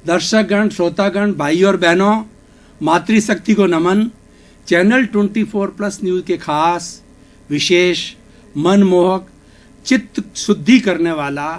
दर्शकगण, श्रोतागण, भाई और बहनों, मातृशक्ति को नमन। चैनल 24+ न्यूज़ के खास विशेष मनमोहक, चित्त शुद्धि करने वाला,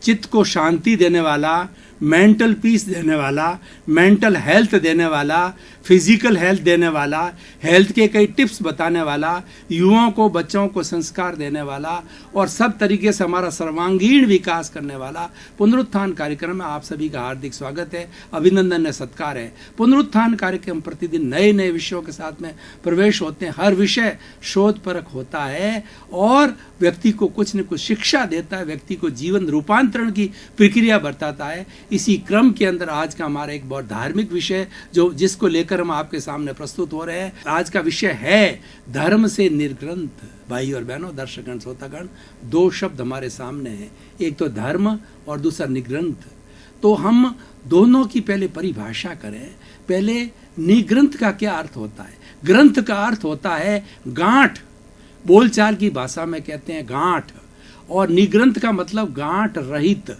चित्त को शांति देने वाला, मेंटल पीस देने वाला, मेंटल हेल्थ देने वाला, फिजिकल हेल्थ देने वाला, हेल्थ के कई टिप्स बताने वाला, युवाओं को, बच्चों को संस्कार देने वाला और सब तरीके से हमारा सर्वांगीण विकास करने वाला पुनरुत्थान कार्यक्रम में आप सभी का हार्दिक स्वागत है, अभिनंदन है, सत्कार है। पुनरुत्थान कार्यक्रम प्रतिदिन नए नए विषयों के साथ में प्रवेश होते हैं। हर विषय शोधपरक होता है और व्यक्ति को कुछ न कुछ शिक्षा देता है, व्यक्ति को जीवन रूपांतरण की प्रक्रिया बताता है। इसी क्रम के अंदर आज का हमारा एक बहुत धार्मिक विषय जिसको लेकर हम आपके सामने प्रस्तुत हो रहे हैं। आज का विषय है धर्म से निर्ग्रंथ। भाई और बहनों, दर्शकगण, श्रोतागण, दो शब्द हमारे सामने हैं, एक तो धर्म और दूसरा निग्रंथ। तो हम दोनों की पहले परिभाषा करें। पहले निग्रंथ का क्या अर्थ होता है? ग्रंथ का अर्थ होता है गांठ, बोलचाल की भाषा में कहते हैं गांठ, और निग्रंथ का मतलब गांठ रहित।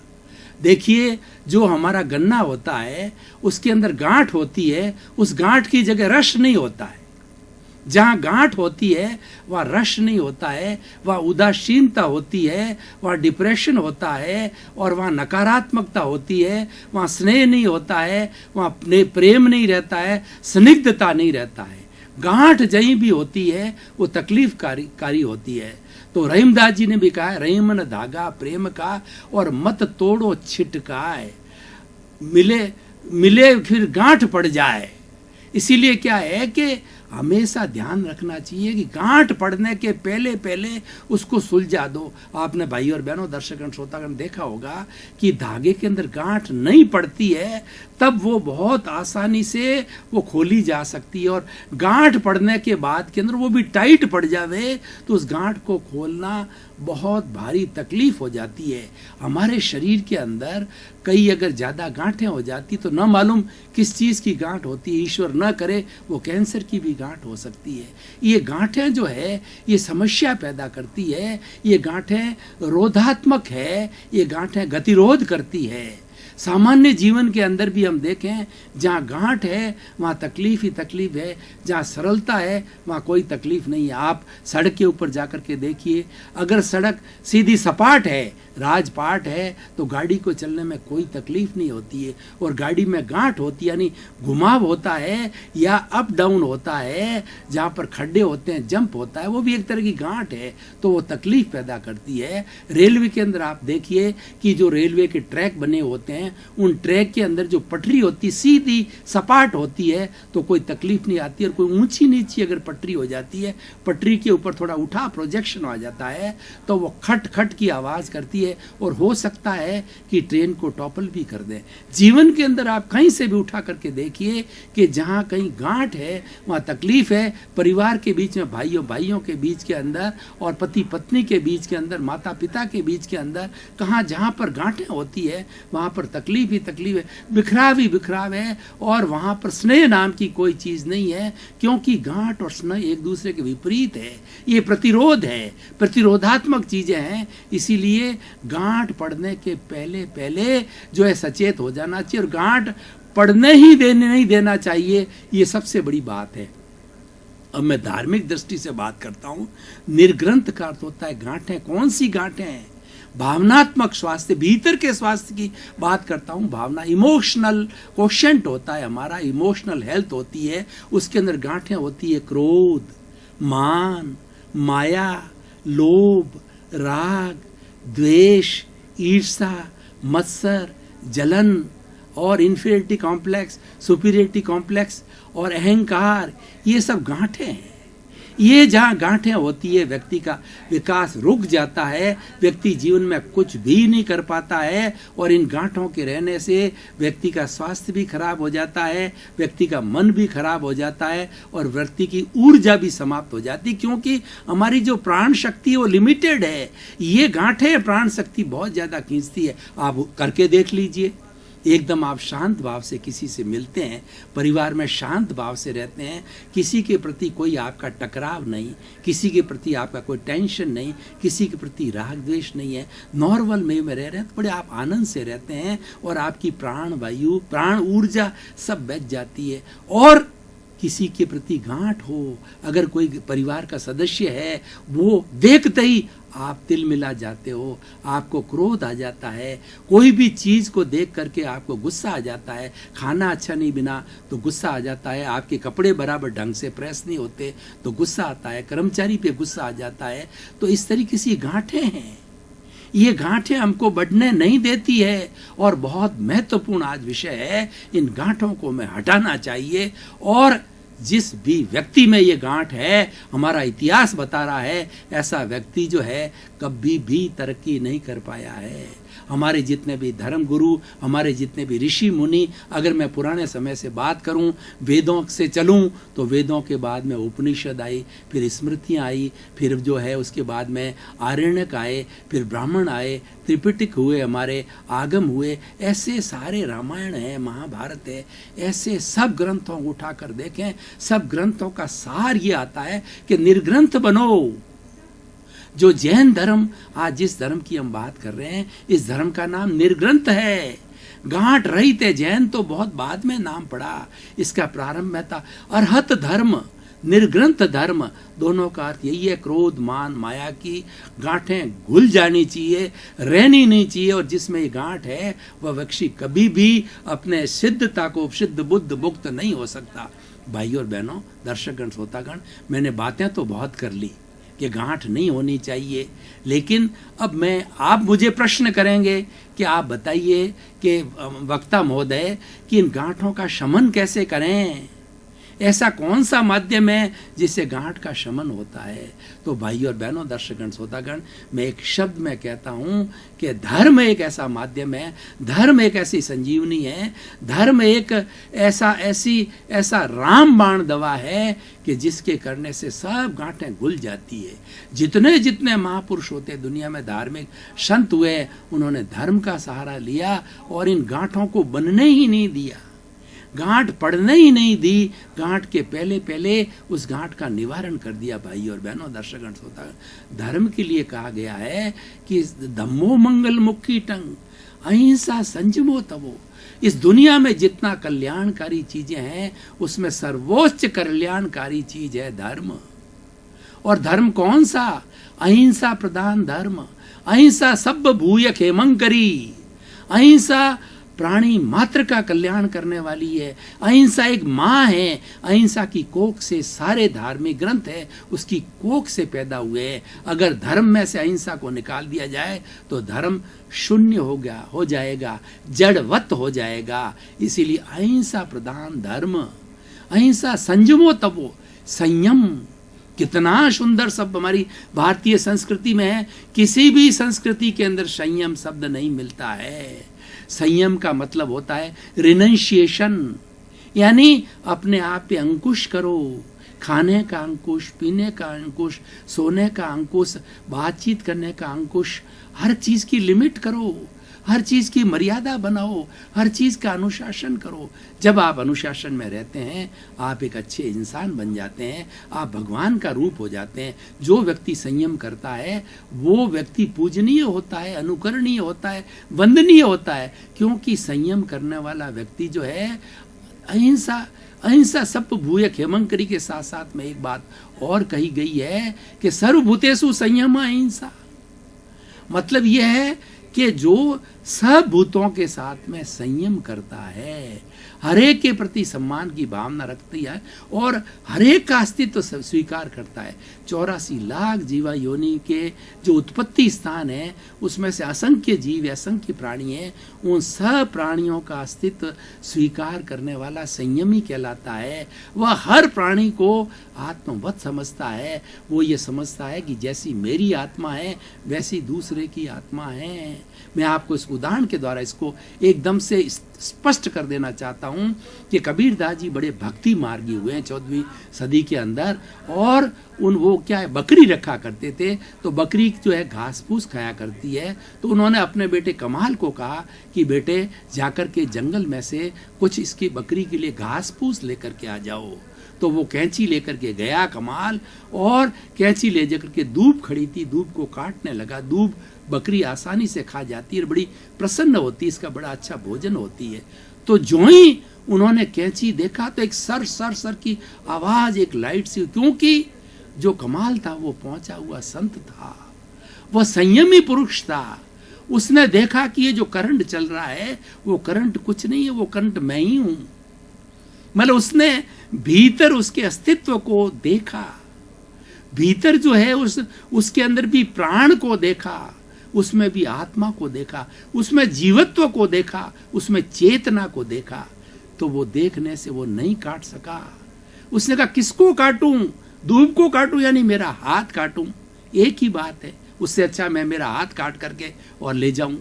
देखिए, जो हमारा गन्ना होता है उसके अंदर गांठ होती है, उस गांठ की जगह रस नहीं होता है। जहाँ गांठ होती है वहाँ रस नहीं होता है, वहाँ उदासीनता होती है, वहाँ डिप्रेशन होता है और वहाँ नकारात्मकता होती है, वहाँ स्नेह नहीं होता है, वहाँ प्रेम नहीं रहता है, स्निग्धता नहीं रहता है। गांठ जहीं भी होती है वो तकलीफ कारी होती है। तो रहीमदास जी ने भी कहा है, रहीम न धागा प्रेम का और मत तोड़ो छिटकाए, मिले फिर गांठ पड़ जाए। इसीलिए क्या है कि हमेशा ध्यान रखना चाहिए कि गांठ पड़ने के पहले पहले उसको सुलझा दो। आपने भाई और बहनों, दर्शकगण, श्रोतागण देखा होगा कि धागे के अंदर गांठ नहीं पड़ती है तब वो बहुत आसानी से वो खोली जा सकती है, और गांठ पड़ने के बाद के अंदर वो भी टाइट पड़ जावे तो उस गांठ को खोलना बहुत भारी तकलीफ हो जाती है। हमारे शरीर के अंदर कई अगर ज़्यादा गांठें हो जाती तो न मालूम किस चीज़ की गांठ होती है, ईश्वर न करे वो कैंसर की भी गांठ हो सकती है। ये गांठें जो है ये समस्या पैदा करती है, ये गांठें रोधात्मक है, ये गांठें गतिरोध करती है। सामान्य जीवन के अंदर भी हम देखें, जहाँ गांठ है वहाँ तकलीफ ही तकलीफ है, जहाँ सरलता है वहाँ कोई तकलीफ नहीं है। आप सड़क के ऊपर जाकर के देखिए, अगर सड़क सीधी सपाट है, राजपाट है, तो गाड़ी को चलने में कोई तकलीफ नहीं होती है। और गाड़ी में गांठ होती है, यानी घुमाव होता है या अप डाउन होता है, जहाँ पर खड्डे होते हैं, जंप होता है, वो भी एक तरह की गांठ है, तो वो तकलीफ पैदा करती है। रेलवे के अंदर आप देखिए कि जो रेलवे के ट्रैक बने होते हैं, उन ट्रैक के अंदर जो पटरी होती सीधी सपाट होती है तो कोई तकलीफ नहीं आती। और कोई ऊंची नीची अगर पटरी हो जाती है, पटरी के ऊपर थोड़ा उठा प्रोजेक्शन आ जाता है तो वो खट खट की आवाज़ करती है और हो सकता है कि ट्रेन को टॉपल भी कर दे। जीवन के अंदर आप कहीं से भी उठा करके देखिए कि जहाँ कहीं गांठ है वहाँ तकलीफ है। परिवार के बीच में, भाइयों के बीच के अंदर और पति पत्नी के बीच के अंदर, माता पिता के बीच के अंदर, कहाँ जहाँ पर गांठें होती है वहाँ पर तकलीफ ही तकलीफ है, बिखराव ही बिखराव है, और वहाँ पर स्नेह नाम की कोई चीज़ नहीं है, क्योंकि गांठ और स्नेह एक दूसरे के विपरीत है। ये प्रतिरोध है, प्रतिरोधात्मक चीज़ें हैं। इसीलिए गांठ पड़ने के पहले पहले जो है सचेत हो जाना चाहिए, और गांठ पड़ने ही नहीं देना चाहिए, ये सबसे बड़ी बात है। अब मैं धार्मिक दृष्टि से बात करता हूँ। निर्ग्रंथ का अर्थ होता है गांठें। कौन सी गांठें हैं? भावनात्मक स्वास्थ्य, भीतर के स्वास्थ्य की बात करता हूँ। भावना, इमोशनल कोशेंट होता है हमारा, इमोशनल हेल्थ होती है, उसके अंदर गांठें होती है क्रोध, मान, माया, लोभ, राग, द्वेष, ईर्ष्या, मत्सर, जलन और इन्फीरियरिटी कॉम्प्लेक्स, सुपीरियरिटी कॉम्प्लेक्स और अहंकार, ये सब गांठें हैं। ये जहाँ गांठें होती है व्यक्ति का विकास रुक जाता है, व्यक्ति जीवन में कुछ भी नहीं कर पाता है, और इन गांठों के रहने से व्यक्ति का स्वास्थ्य भी खराब हो जाता है, व्यक्ति का मन भी खराब हो जाता है और व्यक्ति की ऊर्जा भी समाप्त हो जाती है, क्योंकि हमारी जो प्राण शक्ति है वो लिमिटेड है। ये गांठें प्राण शक्ति बहुत ज़्यादा खींचती है। आप करके देख लीजिए, एकदम आप शांत भाव से किसी से मिलते हैं, परिवार में शांत भाव से रहते हैं, किसी के प्रति कोई आपका टकराव नहीं, किसी के प्रति आपका कोई टेंशन नहीं, किसी के प्रति राग द्वेष नहीं है, नॉर्मल में रह रहे हैं तो बड़े आप आनंद से रहते हैं और आपकी प्राण वायु, प्राण ऊर्जा सब बच जाती है। और किसी के प्रति गांठ हो, अगर कोई परिवार का सदस्य है, वो देखते ही आप तिल मिला जाते हो, आपको क्रोध आ जाता है, कोई भी चीज़ को देख करके आपको गुस्सा आ जाता है, खाना अच्छा नहीं बिना तो गुस्सा आ जाता है, आपके कपड़े बराबर ढंग से प्रेस नहीं होते तो गुस्सा आता है, कर्मचारी पे गुस्सा आ जाता है। तो इस तरीके से गांठें हैं, ये गांठें हमको बढ़ने नहीं देती है और बहुत महत्वपूर्ण आज विषय है, इन गांठों को हमें हटाना चाहिए। और जिस भी व्यक्ति में ये गांठ है, हमारा इतिहास बता रहा है, ऐसा व्यक्ति जो है कभी भी तरक्की नहीं कर पाया है। हमारे जितने भी धर्म गुरु, हमारे जितने भी ऋषि मुनि, अगर मैं पुराने समय से बात करूं, वेदों से चलूं तो वेदों के बाद में उपनिषद आई, फिर स्मृतियां आई, फिर जो है उसके बाद में आरण्यक आए, फिर ब्राह्मण आए, त्रिपिटक हुए, हमारे आगम हुए, ऐसे सारे रामायण है, महाभारत है, ऐसे सब ग्रंथों को उठाकर देखें, सब ग्रंथों का सार ये आता है कि निर्ग्रंथ बनो। जो जैन धर्म, आज जिस धर्म की हम बात कर रहे हैं, इस धर्म का नाम निर्ग्रंथ है। गांठ रहित है, जैन तो बहुत बाद में नाम पड़ा, इसका प्रारंभ में था। अरहत धर्म, निर्ग्रंथ धर्म, दोनों का अर्थ यही है, क्रोध मान माया की गांठें घुल जानी चाहिए, रहनी नहीं चाहिए। और जिसमें ये गांठ है वह व्यक्ति कभी भी अपने सिद्धता को, सिद्ध बुद्ध मुक्त नहीं हो सकता। भाई और बहनों, दर्शकगण, श्रोतागण, मैंने बातें तो बहुत कर ली कि गांठ नहीं होनी चाहिए, लेकिन अब आप मुझे प्रश्न करेंगे कि आप बताइए कि वक्ता महोदय कि इन गांठों का शमन कैसे करें, ऐसा कौन सा माध्यम है जिससे गांठ का शमन होता है। तो भाई और बहनों, दर्शकगण, श्रोतागण, मैं एक शब्द में कहता हूं कि धर्म एक ऐसा माध्यम है, धर्म एक ऐसी संजीवनी है, धर्म एक ऐसा रामबाण दवा है कि जिसके करने से सब गांठें घुल जाती है। जितने जितने महापुरुष होते दुनिया में, धार्मिक संत हुए, उन्होंने धर्म का सहारा लिया और इन गांठों को बनने ही नहीं दिया, गांठ पड़ने ही नहीं दी, गांठ के पहले पहले उस गांठ का निवारण कर दिया। भाई और बहनों, दर्शकगण, श्रोतागण, धर्म के लिए कहा गया है कि धम्मो मंगल मुक्की टंग, अहिंसा संयमो तवो। इस दुनिया में जितना कल्याणकारी चीजें हैं, उसमें सर्वोच्च कल्याणकारी चीज है धर्म। और धर्म कौन सा? अहिंसा प्रधान धर्म। अहिंसा सब भूय खेमंकरी। अहिंसा प्राणी मात्र का कल्याण करने वाली है। अहिंसा एक माँ है, अहिंसा की कोख से सारे धार्मिक ग्रंथ है, उसकी कोख से पैदा हुए हैं। अगर धर्म में से अहिंसा को निकाल दिया जाए तो धर्म शून्य हो जाएगा, जड़वत हो जाएगा। इसीलिए अहिंसा प्रधान धर्म। अहिंसा संयमो तवो, संयम कितना सुंदर शब्द हमारी भारतीय संस्कृति में है। किसी भी संस्कृति के अंदर संयम शब्द नहीं मिलता है। संयम का मतलब होता है रिनंशिएशन, यानी अपने आप पे अंकुश करो। खाने का अंकुश, पीने का अंकुश, सोने का अंकुश, बातचीत करने का अंकुश, हर चीज की लिमिट करो, हर चीज की मर्यादा बनाओ, हर चीज का अनुशासन करो। जब आप अनुशासन में रहते हैं, आप एक अच्छे इंसान बन जाते हैं, आप भगवान का रूप हो जाते हैं। जो व्यक्ति संयम करता है वो व्यक्ति पूजनीय होता है, अनुकरणीय होता है, वंदनीय होता है, क्योंकि संयम करने वाला व्यक्ति जो है अहिंसा सब भूय खेमंकरी के साथ साथ में एक बात और कही गई है कि सर्वभूतेषु संयम अहिंसा। मतलब यह है कि जो सब भूतों के साथ में संयम करता है, हरेक के प्रति सम्मान की भावना रखती है और हरेक का अस्तित्व स्वीकार करता है। 84 लाख जीवा योनि के जो उत्पत्ति स्थान है, उसमें से असंख्य जीव, असंख्य प्राणी हैं, उन सब प्राणियों का अस्तित्व स्वीकार करने वाला संयमी कहलाता है। वह हर प्राणी को आत्मवत समझता है। वो ये समझता है कि जैसी मेरी आत्मा है वैसी दूसरे की आत्मा है। मैं आपको इस उदाहरण के द्वारा इसको एकदम से स्पष्ट कर देना चाहता हूं कि कबीरदास जी बड़े भक्ति मार्गी हुए हैं 14वीं सदी के अंदर। और वो क्या है, बकरी रखा करते थे, तो बकरी जो है घास फूस खाया करती है। तो उन्होंने अपने बेटे कमाल को कहा कि बेटे जाकर के जंगल में से कुछ इसकी बकरी के लिए घास फूस लेकर के आ जाओ। तो वो कैंची लेकर के गया कमाल, और कैंची ले जाकर के दूब खड़ी थी, दूब को काटने लगा। दूब बकरी आसानी से खा जाती है, बड़ी प्रसन्न होती है, इसका बड़ा अच्छा भोजन होती है। तो जो ही उन्होंने कैंची देखा तो एक सर सर सर की आवाज, एक लाइट सी, क्योंकि जो कमाल था वो पहुंचा हुआ संत था, वह संयमी पुरुष था। उसने देखा कि ये जो करंट चल रहा है वो करंट कुछ नहीं है, वो करंट मैं ही हूं। मतलब उसने भीतर उसके अस्तित्व को देखा, भीतर जो है उसके अंदर भी प्राण को देखा, उसमें भी आत्मा को देखा, उसमें जीवत्व को देखा, उसमें चेतना को देखा। तो वो देखने से वो नहीं काट सका। उसने कहा किसको काटूं, दूब को काटूं यानी मेरा हाथ काटूं, एक ही बात है, उससे अच्छा मैं मेरा हाथ काट करके और ले जाऊं।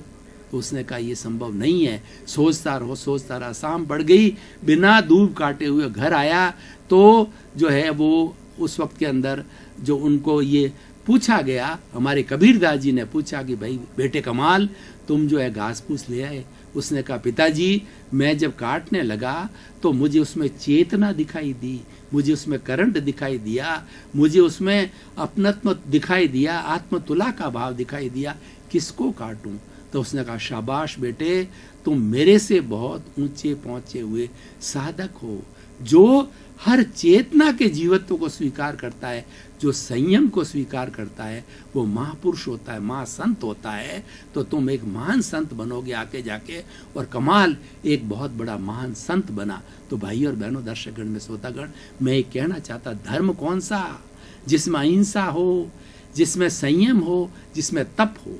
तो उसने कहा ये संभव नहीं है। सोचता रहा, शाम पड़ गई, बिना दूब काटे हुए घर आया। तो जो है वो उस वक्त के अंदर जो उनको ये पूछा गया, हमारे कबीरदास जी ने पूछा कि भाई बेटे कमाल तुम जो है घास फूस ले आए। उसने कहा पिताजी मैं जब काटने लगा तो मुझे उसमें चेतना दिखाई दी, मुझे उसमें करंट दिखाई दिया, मुझे उसमें अपनत्व दिखाई दिया, आत्मतुला का भाव दिखाई दिया, किसको काटूं। तो उसने कहा शाबाश बेटे, तुम मेरे से बहुत ऊंचे पहुंचे हुए साधक हो, जो हर चेतना के जीवत्व को स्वीकार करता है, जो संयम को स्वीकार करता है, वो महापुरुष होता है, महासंत होता है। तो तुम एक महान संत बनोगे आके जाके। और कमाल एक बहुत बड़ा महान संत बना। तो भाई और बहनों, दर्शकगण में श्रोतागण, मैं ये कहना चाहता, धर्म कौन सा, जिसमें अहिंसा हो, जिसमें संयम हो, जिसमें तप हो।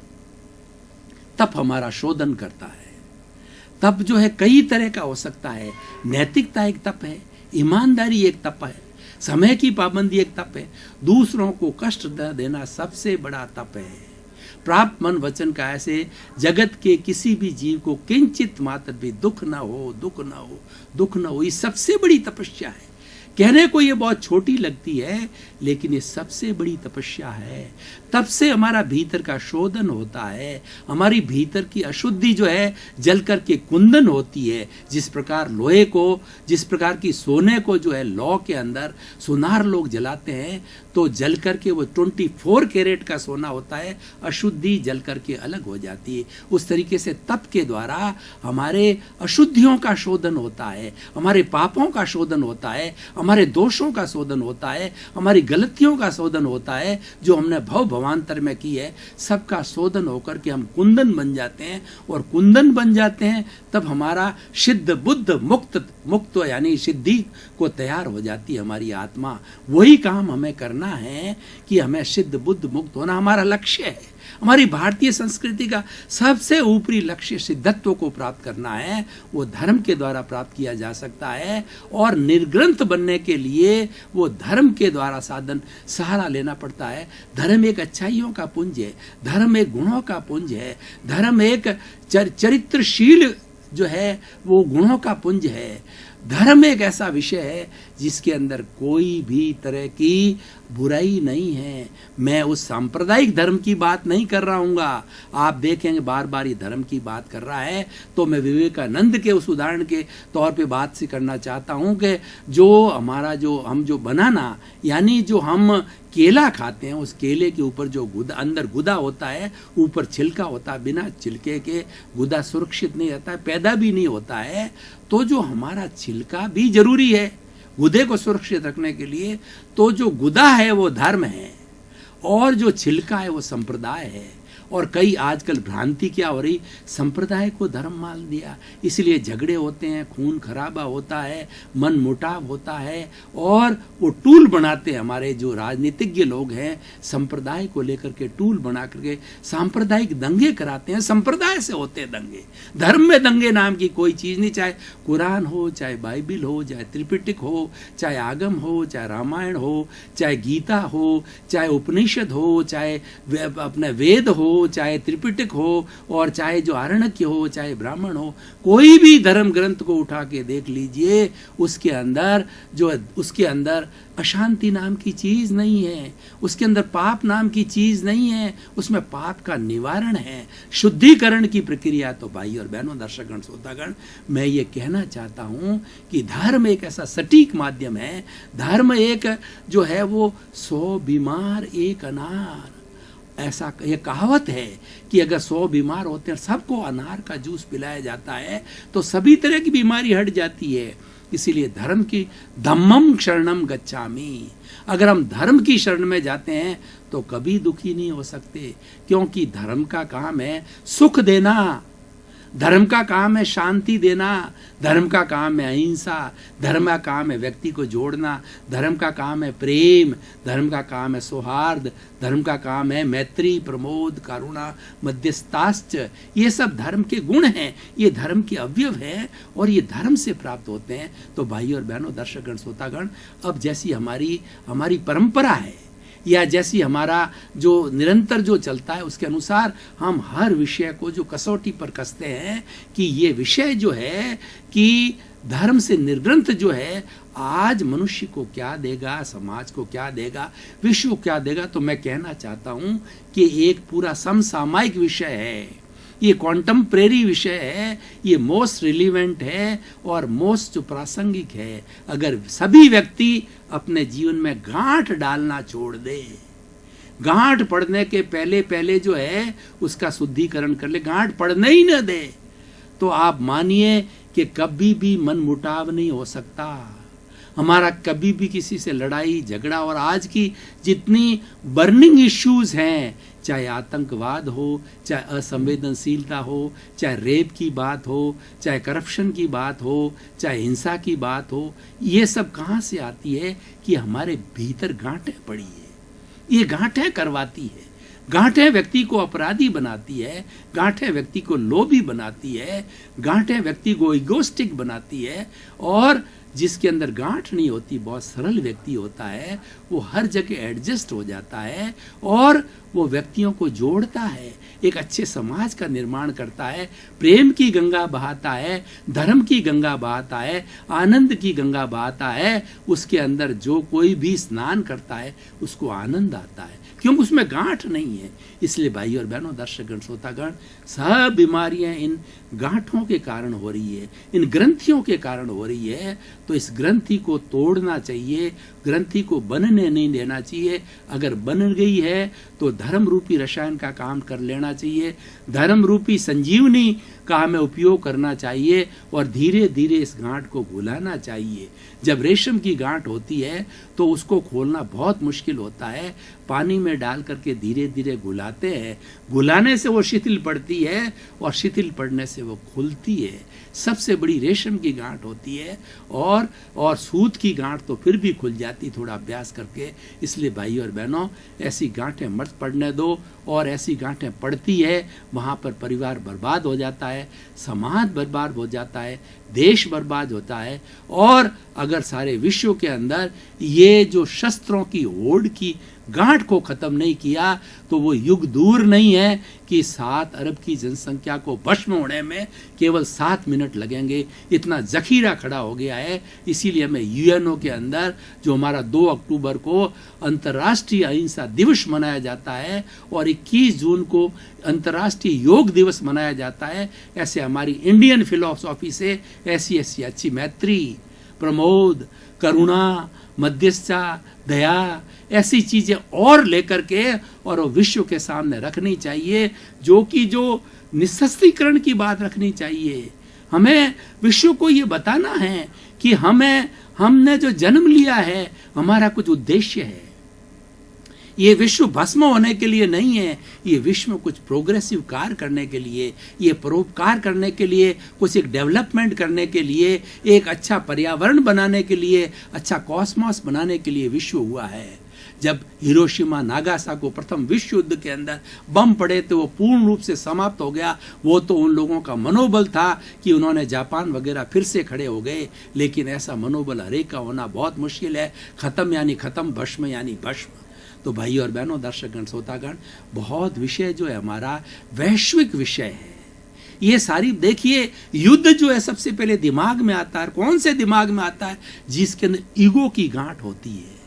तप हमारा शोधन करता है। तप जो है कई तरह का हो सकता है। नैतिकता एक तप है, ईमानदारी एक तप है, समय की पाबंदी एक तप है, दूसरों को कष्ट न देना सबसे बड़ा तप है। प्राप्त मन वचन का ऐसे जगत के किसी भी जीव को किंचित मात्र भी दुख न हो, ये सबसे बड़ी तपस्या है। कहने को ये बहुत छोटी लगती है, लेकिन ये सबसे बड़ी तपस्या है। तब से हमारा भीतर का शोधन होता है, हमारी भीतर की अशुद्धि जो है जल करके कुंदन होती है। जिस प्रकार लोहे को, जिस प्रकार की सोने को जो है लौ के अंदर सुनार लोग जलाते हैं, तो जल करके वो 24 कैरेट का सोना होता है, अशुद्धि जल करके अलग हो जाती है। उस तरीके से तप के द्वारा हमारे अशुद्धियों का शोधन होता है, हमारे पापों का शोधन होता है, हमारे दोषों का शोधन होता है, हमारी गलतियों का शोधन होता है, जो हमने भव भवांतर में की है, सबका शोधन होकर के हम कुंदन बन जाते हैं। और कुंदन बन जाते हैं तब हमारा सिद्ध बुद्ध मुक्त यानी सिद्धि को तैयार हो जाती है हमारी आत्मा। वही काम हमें करना है कि हमें सिद्ध बुद्ध मुक्त होना हमारा लक्ष्य है। हमारी भारतीय संस्कृति का सबसे ऊपरी लक्ष्य सिद्धत्व को प्राप्त करना है। वो धर्म के द्वारा प्राप्त किया जा सकता है, और निर्ग्रंथ बनने के लिए वो धर्म के द्वारा साधन सहारा लेना पड़ता है। धर्म एक अच्छाइयों का पुंज है, धर्म एक गुणों का पुंज है, धर्म एक चरित्रशील जो है वो गुणों का पुंज है। धर्म एक ऐसा विषय है जिसके अंदर कोई भी तरह की बुराई नहीं है। मैं उस सांप्रदायिक धर्म की बात नहीं कर रहा हूँगा। आप देखेंगे बार बार ये धर्म की बात कर रहा है, तो मैं विवेकानंद के उस उदाहरण के तौर पे बात से करना चाहता हूँ कि जो हमारा हम जो बनाना यानी जो हम केला खाते हैं, उस केले के ऊपर जो अंदर गुदा होता है, ऊपर छिलका होता है, बिना छिलके के गुदा सुरक्षित नहीं रहता है, पैदा भी नहीं होता है। तो जो हमारा छिलका भी जरूरी है गुदे को सुरक्षित रखने के लिए। तो जो गुदा है वो धर्म है, और जो छिलका है वो संप्रदाय है। और कई आजकल भ्रांति क्या हो रही, संप्रदाय को धर्म मान दिया, इसलिए झगड़े होते हैं, खून खराबा होता है, मन मुटाव होता है, और वो टूल बनाते हैं। हमारे जो राजनीतिज्ञ लोग हैं संप्रदाय को लेकर के टूल बना करके सांप्रदायिक दंगे कराते हैं। संप्रदाय से होते हैं दंगे, धर्म में दंगे नाम की कोई चीज नहीं। चाहे कुरान हो, चाहे बाइबिल हो, चाहे त्रिपिटक हो, चाहे आगम हो, चाहे रामायण हो, चाहे गीता हो, चाहे उपनिषद हो, चाहे अपने वेद हो, हो, चाहे त्रिपिटक हो, और चाहे जो आरण्यक हो, चाहे ब्राह्मण हो, कोई भी धर्म ग्रंथ को उठा के देख लीजिए, उसके अंदर अशांति नाम की चीज नहीं है, उसके अंदर पाप नाम की चीज नहीं है, उसमें पाप का निवारण है, शुद्धिकरण की प्रक्रिया। तो भाई और बहनों, दर्शकगण, श्रोतागण, मैं ये कहना चाहता हूं कि धर्म एक ऐसा सटीक माध्यम है, धर्म एक जो है वो 100 बीमार एक अनार, ऐसा ये कहावत है कि अगर 100 बीमार होते हैं, सबको अनार का जूस पिलाया जाता है, तो सभी तरह की बीमारी हट जाती है। इसीलिए धर्म की धम्मम शरणम गच्छामि, अगर हम धर्म की शरण में जाते हैं तो कभी दुखी नहीं हो सकते, क्योंकि धर्म का काम है सुख देना, धर्म का काम है शांति देना, धर्म का काम है अहिंसा, धर्म का काम है व्यक्ति को जोड़ना, धर्म का काम है प्रेम, धर्म का काम है सौहार्द, धर्म का काम है मैत्री, प्रमोद, करुणा, मध्यस्थाश्च। ये सब धर्म के गुण हैं, ये धर्म के अवयव हैं और ये धर्म से प्राप्त होते हैं। तो भाई और बहनों, दर्शकगण, श्रोतागण, अब जैसी हमारी परंपरा है या जैसी हमारा जो निरंतर जो चलता है, उसके अनुसार हम हर विषय को जो कसौटी पर कसते हैं कि ये विषय जो है कि धर्म से निर्ग्रंथ जो है आज मनुष्य को क्या देगा, समाज को क्या देगा, विश्व को क्या देगा, तो मैं कहना चाहता हूं कि एक पूरा समसामयिक विषय है, ये कॉन्टेम्परेरी विषय है, ये मोस्ट रिलीवेंट है और मोस्ट प्रासंगिक है। अगर सभी व्यक्ति अपने जीवन में गांठ डालना छोड़ दे, गांठ पड़ने के पहले पहले जो है उसका शुद्धिकरण कर ले, गांठ पड़ने ही न दे, तो आप मानिए कि कभी भी मन मुटाव नहीं हो सकता, हमारा कभी भी किसी से लड़ाई झगड़ा। और आज की जितनी बर्निंग इश्यूज हैं, चाहे आतंकवाद हो, चाहे असंवेदनशीलता हो, चाहे रेप की बात हो, चाहे करप्शन की बात हो, चाहे हिंसा की बात हो, ये सब कहाँ से आती है कि हमारे भीतर गांठें पड़ी है। ये गांठें करवाती है, गांठें व्यक्ति को अपराधी बनाती है, गांठें व्यक्ति को लोभी बनाती है, गांठें व्यक्ति को इगोस्टिक बनाती है। और जिसके अंदर गांठ नहीं होती, बहुत सरल व्यक्ति होता है, वो हर जगह एडजस्ट हो जाता है और वो व्यक्तियों को जोड़ता है, एक अच्छे समाज का निर्माण करता है, प्रेम की गंगा बहाता है, धर्म की गंगा बहाता है, आनंद की गंगा बहाता है। उसके अंदर जो कोई भी स्नान करता है उसको आनंद आता है, क्योंकि उसमें गांठ नहीं है। इसलिए भाई और बहनों, दर्शकगण, श्रोतागण, सब बीमारियां इन गांठों के कारण हो रही है, इन ग्रंथियों के कारण हो रही है। तो इस ग्रंथि को तोड़ना चाहिए, ग्रंथि को बनने नहीं देना चाहिए। अगर बन गई है तो धर्म रूपी रसायन का काम कर लेना चाहिए, धर्म रूपी संजीवनी का हमें उपयोग करना चाहिए और धीरे धीरे इस गांठ को घुलाना चाहिए। जब रेशम की गांठ होती है तो उसको खोलना बहुत मुश्किल होता है, पानी में डाल करके धीरे धीरे घुलाते हैं, घुलाने से वो शिथिल पड़ती है और शिथिल पड़ने से वो खुलती है। सबसे बड़ी रेशम की गांठ होती है और सूत की गांठ तो फिर भी खुल जाती थोड़ा अभ्यास करके। इसलिए भाई और बहनों, ऐसी गांठें मत पड़ने दो, और ऐसी गांठें पड़ती है वहाँ पर परिवार बर्बाद हो जाता है, समाज बर्बाद हो जाता है, देश बर्बाद होता है। और अगर सारे विश्व के अंदर ये जो शस्त्रों की होड़ की गांठ को खत्म नहीं किया तो वो युग दूर नहीं है कि 7 अरब की जनसंख्या को भस्म होने में केवल 7 मिनट लगेंगे, इतना जखीरा खड़ा हो गया है। इसीलिए हमें यूएनओ के अंदर जो हमारा 2 अक्टूबर को अंतर्राष्ट्रीय अहिंसा दिवस मनाया जाता है और 21 जून को अंतर्राष्ट्रीय योग दिवस मनाया जाता है, ऐसे हमारी इंडियन फिलॉसफी से ऐसी ऐसी अच्छी मैत्री, प्रमोद, करुणा, मध्यस्थता, दया, ऐसी चीजें और लेकर के और वो विश्व के सामने रखनी चाहिए, जो निःशस्त्रीकरण की बात रखनी चाहिए। हमें विश्व को ये बताना है कि हमने जो जन्म लिया है हमारा कुछ उद्देश्य है। ये विश्व भस्म होने के लिए नहीं है, ये विश्व में कुछ प्रोग्रेसिव कार्य करने के लिए, ये परोपकार करने के लिए, कुछ एक डेवलपमेंट करने के लिए, एक अच्छा पर्यावरण बनाने के लिए, अच्छा कॉस्मोस बनाने के लिए विश्व हुआ है। जब हिरोशिमा नागासाकी को प्रथम विश्व युद्ध के अंदर बम पड़े तो वो पूर्ण रूप से समाप्त हो गया। वो तो उन लोगों का मनोबल था कि उन्होंने जापान वगैरह फिर से खड़े हो गए, लेकिन ऐसा मनोबल हर एक का होना बहुत मुश्किल है। खत्म यानी खत्म, भस्म यानी भस्म। तो भाई और बहनों, दर्शकगण, श्रोतागण, बहुत विषय जो है हमारा वैश्विक विषय है। ये सारी देखिए, युद्ध जो है सबसे पहले दिमाग में आता है। कौन से दिमाग में आता है? जिसके अंदर ईगो की गांठ होती है,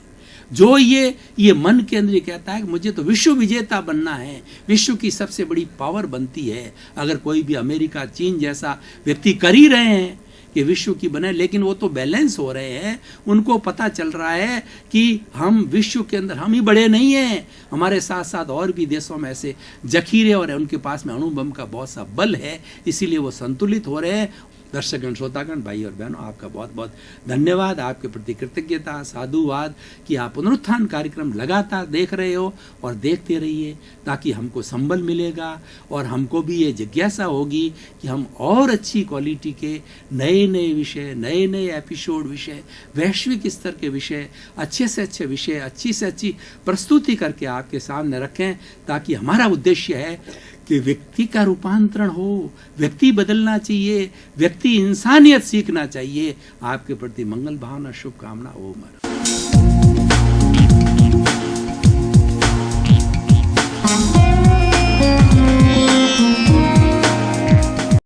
जो ये मन के अंदर कहता है कि मुझे तो विश्व विजेता बनना है, विश्व की सबसे बड़ी पावर बनती है। अगर कोई भी अमेरिका, चीन जैसा व्यक्ति कर ही रहे हैं कि विश्व की बने, लेकिन वो तो बैलेंस हो रहे हैं। उनको पता चल रहा है कि हम विश्व के अंदर हम ही बड़े नहीं हैं, हमारे साथ साथ और भी देशों में ऐसे जखीरे और उनके पास में अणुबम का बहुत सा बल है, इसीलिए वो संतुलित हो रहे हैं। दर्शकगण, श्रोतागण, भाई और बहनों, आपका बहुत बहुत धन्यवाद, आपके प्रति कृतज्ञता, साधुवाद कि आप पुनरुत्थान कार्यक्रम लगातार देख रहे हो और देखते रहिए, ताकि हमको संबल मिलेगा और हमको भी ये जिज्ञासा होगी कि हम और अच्छी क्वालिटी के नए नए विषय, नए नए एपिसोड विषय, वैश्विक स्तर के विषय, अच्छे से अच्छे विषय, अच्छी से अच्छी प्रस्तुति करके आपके सामने रखें, ताकि हमारा उद्देश्य है कि व्यक्ति का रूपांतरण हो, व्यक्ति बदलना चाहिए, व्यक्ति इंसानियत सीखना चाहिए। आपके प्रति मंगल भावना, शुभकामना। ओम।